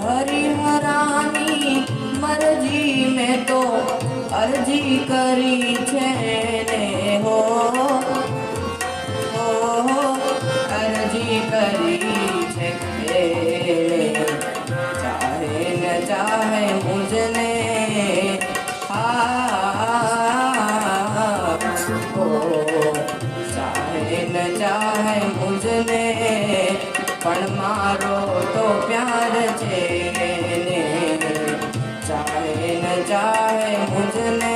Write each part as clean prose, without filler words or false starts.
હરિહરાની મરજી મેં તો અરજી કરી છે ને હો અરજી કરી છે કે ચાહે ન ચાહે મુझने ચાહે ન ચાહે મુझने પણ મારો તો પ્યાર છે ને ચાહે ન ચાહે મુझने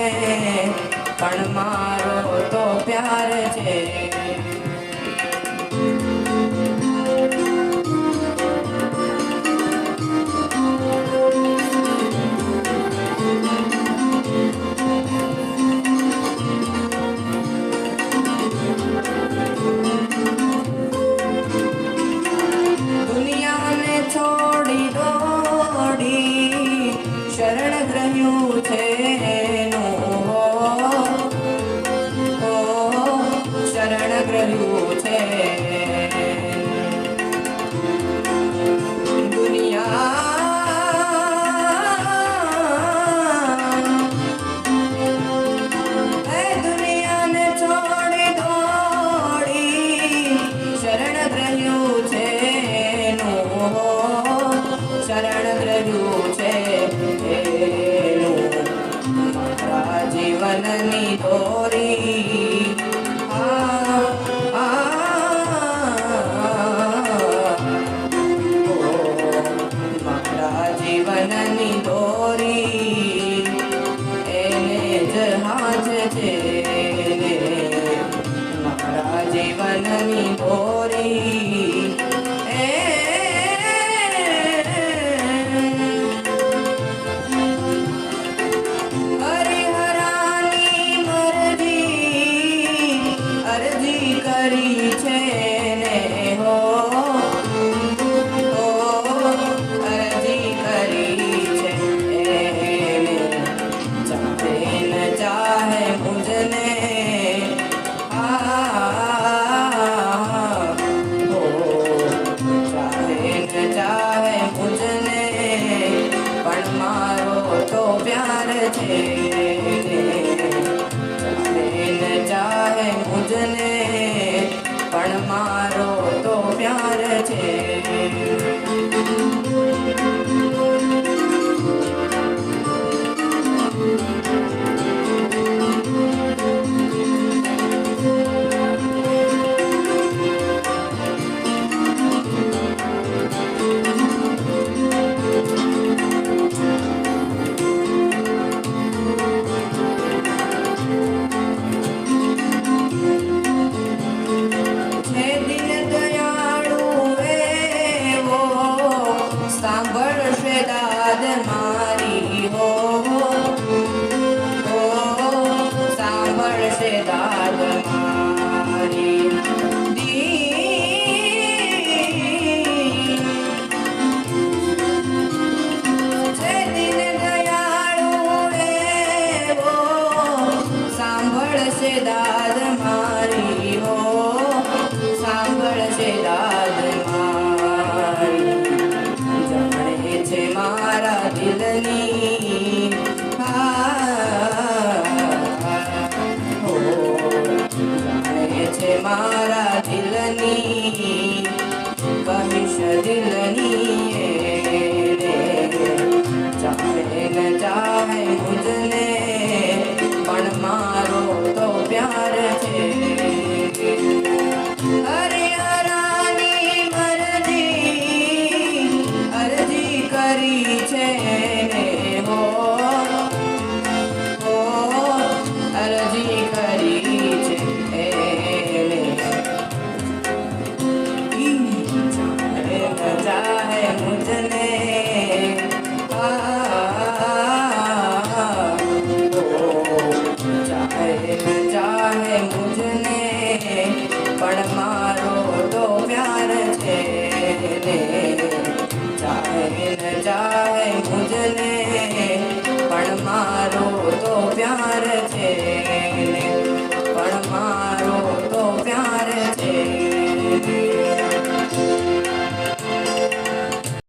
પણ મારો તો પ્યાર છે શરણ ગ્રહ્યું છે શરણ ગ્રહ્યું છે દુનિયાને છોડી દોડી શરણ ગ્રહ્યું છે શરણ ગ્રહ્યું છે મારા જીવનની દોરી મારા જીવનની દોરી એને જ હાથ છે મારા જીવનની દોરી કરી છે ને હો અરજી કરી છે એને ચાહે ન ચાહે મુझने ચાહે ન ચાહે મુझने પણ મારો તો પ્યાર છે ચાહે ન ચાહે મુझने પણ મારો તો પ્યાર છે સાંભળશે દાદ મારી હો સાંભળશે દાદ મારી દિન દયાળુ એવો સાંભળશે દાદ મારી હો સાંભળશે દાદ મારી છે મારા દિલની જાણે છે મારા દિલની કહીશ દિલની